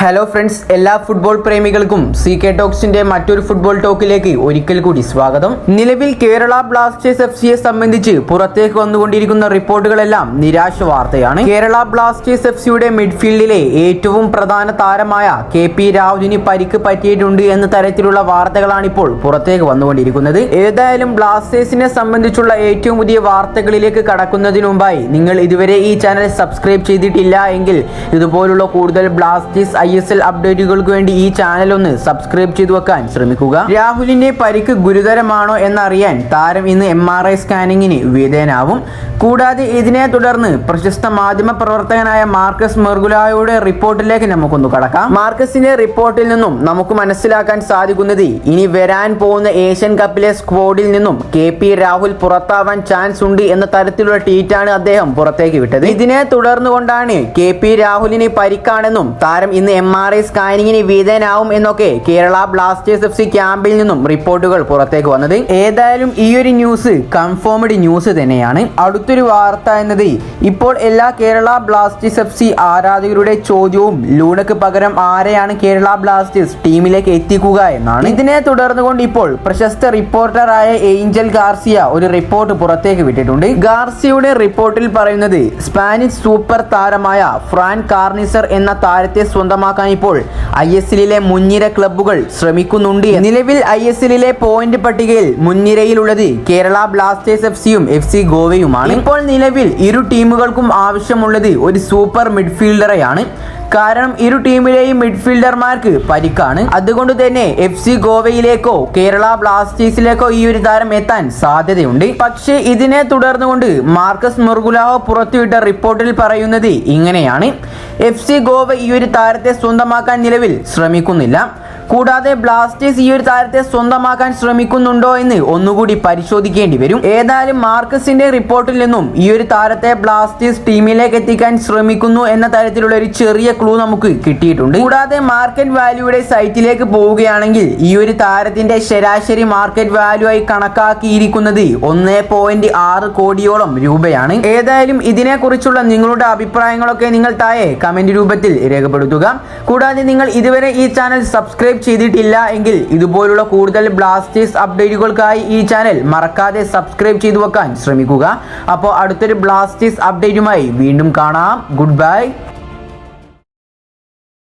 Hello friends, എല്ലാ football പ്രേമികൾക്കും CK ടോക്സിന്റെ മറ്റൊരു football ടോക്കിലേക്ക് ഒരിക്കൽ കൂടി സ്വാഗതം. നിലവിൽ കേരള ബ്ലാസ്റ്റേഴ്സ് FCയെ സംബന്ധിച്ച് പുറത്തേക്ക് വന്നുകൊണ്ടിരിക്കുന്ന റിപ്പോർട്ടുകളെല്ലാം നിരാശ വാർത്തയാണ്. കേരള ബ്ലാസ്റ്റേഴ്സ് FCയുടെ മിഡ്ഫീൽഡിലെ ഏറ്റവും പ്രധാന താരമായ KP രാഹുലിന് പരിക്ക് പറ്റിയിട്ടുണ്ട് എന്ന തരത്തിലുള്ള വാർത്തകളാണ് ഇപ്പോൾ പുറത്തേക്ക് വന്നുകൊണ്ടിരിക്കുന്നത്. ഏതായാലും ബ്ലാസ്റ്റേഴ്സിനെ സംബന്ധിച്ചുള്ള ഏറ്റവും പുതിയ വാർത്തകളിലേക്ക് കടക്കുന്നതിന് മുമ്പായി നിങ്ങൾ ഇതുവരെ ഈ ചാനൽ സബ്സ്ക്രൈബ് ചെയ്തിട്ടില്ല എങ്കിൽ ഇതുപോലുള്ള കൂടുതൽ ബ്ലാസ്റ്റേഴ്സ് ISL അപ്ഡേറ്റുകൾക്ക് വേണ്ടി ഈ ചാനൽ ഒന്ന് സബ്സ്ക്രൈബ് ചെയ്തു വെക്കാൻ ശ്രമിക്കുക. രാഹുലിന്റെ പരിക്ക് ഗുരുതരമാണോ എന്നറിയാൻ താരം ഇന്ന് MRI സ്കാനിങ്ങിന് വിധേയനാവും. കൂടാതെ ഇതിനെ തുടർന്ന് പ്രശസ്ത മാധ്യമ പ്രവർത്തകനായ മാർക്കസ് മെർഗുലായോയുടെ റിപ്പോർട്ടിലേക്ക് നമുക്കൊന്ന് കടക്കാം. മാർക്കസിന്റെ റിപ്പോർട്ടിൽ നിന്നും നമുക്ക് മനസ്സിലാക്കാൻ സാധിക്കുന്നത് ഇനി വരാൻ പോകുന്ന ഏഷ്യൻ കപ്പിലെ സ്ക്വാഡിൽ നിന്നും KP രാഹുൽ പുറത്താവാൻ ചാൻസ് ഉണ്ട് എന്ന തരത്തിലുള്ള ട്വീറ്റാണ് അദ്ദേഹം പുറത്തേക്ക് വിട്ടത്. ഇതിനെ തുടർന്നുകൊണ്ടാണ് KP രാഹുലിന് പരിക്കാണെന്നും താരം ഇന്ന് MRI സ്കാനിങ്ങിന് വിധേയനാവും എന്നൊക്കെ കേരള ബ്ലാസ്റ്റേഴ്സ് FC ക്യാമ്പിൽ നിന്നും റിപ്പോർട്ടുകൾ പുറത്തേക്ക് വന്നത്. ഏതായാലും ഈ ഒരു ന്യൂസ് കൺഫേംഡ് ന്യൂസ് തന്നെയാണ്. അടുത്തൊരു വാർത്ത എന്നത് ഇപ്പോൾ എല്ലാ കേരള ബ്ലാസ്റ്റേഴ്സ് FC ആരാധകരുടെ ചോദ്യവും ലൂണക്ക് പകരം ആരെയാണ് കേരള ബ്ലാസ്റ്റേഴ്സ് ടീമിലേക്ക് എത്തിക്കുക എന്നാണ്. ഇതിനെ തുടർന്നുകൊണ്ട് ഇപ്പോൾ പ്രശസ്ത റിപ്പോർട്ടറായ ഏഞ്ചൽ ഗാർസിയ ഒരു റിപ്പോർട്ട് പുറത്തേക്ക് വിട്ടിട്ടുണ്ട്. ഗാർസിയയുടെ റിപ്പോർട്ടിൽ പറയുന്നത് സ്പാനിഷ് സൂപ്പർ താരമായ ഫ്രാൻ കാർണിസർ എന്ന താരത്തെ സ്വന്തമാക്കാൻ ഇപ്പോൾ ISLിലെ മുൻനിര ക്ലബ്ബുകൾ ശ്രമിക്കുന്നുണ്ട്. നിലവിൽ ISLിലെ പോയിന്റ് പട്ടികയിൽ മുൻനിരയിലുള്ളത് കേരള ബ്ലാസ്റ്റേഴ്സ് FCയും FC ഗോവയുമാണ്. ഇപ്പോൾ നിലവിൽ ഇരു ടീമുകൾക്കും ആവശ്യമുള്ളത് ഒരു സൂപ്പർ മിഡ്ഫീൽഡറെയാണ്. കാരണം ഇരു ടീമിലെയും മിഡ്ഫീൽഡർമാർക്ക് പരിക്കാണ്. അതുകൊണ്ട് തന്നെ FC ഗോവയിലേക്കോ കേരള ബ്ലാസ്റ്റേഴ്സിലേക്കോ ഈ ഒരു താരം എത്താൻ സാധ്യതയുണ്ട്. പക്ഷേ ഇതിനെ തുടർന്നുകൊണ്ട് മാർക്കസ് മെർഗുലാവോ പുറത്തുവിട്ട റിപ്പോർട്ടിൽ പറയുന്നത് ഇങ്ങനെയാണ്: FC ഗോവ ഈ ഒരു താരത്തെ സ്വന്തമാക്കാൻ നിലവിൽ ശ്രമിക്കുന്നില്ല. കൂടാതെ ബ്ലാസ്റ്റേഴ്സ് ഈ ഒരു താരത്തെ സ്വന്തമാക്കാൻ ശ്രമിക്കുന്നുണ്ടോ എന്ന് ഒന്നുകൂടി പരിശോധിക്കേണ്ടി വരും. ഏതായാലും മാർക്കസിന്റെ റിപ്പോർട്ടിൽ നിന്നും ഈ ഒരു താരത്തെ ബ്ലാസ്റ്റേഴ്സ് ടീമിലേക്ക് എത്തിക്കാൻ ശ്രമിക്കുന്നു എന്ന തരത്തിലുള്ള ഒരു ചെറിയ ക്ലൂ നമുക്ക് കിട്ടിയിട്ടുണ്ട്. കൂടാതെ മാർക്കറ്റ് വാല്യൂയുടെ സൈറ്റിലേക്ക് പോവുകയാണെങ്കിൽ ഈ ഒരു താരത്തിന്റെ ശരാശരി മാർക്കറ്റ് വാല്യൂ ആയി കണക്കാക്കിയിരിക്കുന്നത് 1.6 കോടിയോളം രൂപയാണ്. ഏതായാലും ഇതിനെക്കുറിച്ചുള്ള നിങ്ങളുടെ അഭിപ്രായങ്ങളൊക്കെ നിങ്ങൾ താഴെ കമന്റ് രൂപത്തിൽ രേഖപ്പെടുത്തുക. കൂടാതെ നിങ്ങൾ ഇതുവരെ ഈ ചാനൽ സബ്സ്ക്രൈബ് ചെയ്തിട്ടില്ല എങ്കിൽ ഇതുപോലുള്ള കൂടുതൽ ബ്ലാസ്റ്റേഴ്സ് അപ്ഡേറ്റുകൾക്കായി ഈ ചാനൽ മറക്കാതെ സബ്സ്ക്രൈബ് ചെയ്തു വെക്കാൻ ശ്രമിക്കുക. അപ്പോൾ അടുത്തൊരു ബ്ലാസ്റ്റേഴ്സ് അപ്ഡേറ്റുമായി വീണ്ടും കാണാം. Good bye.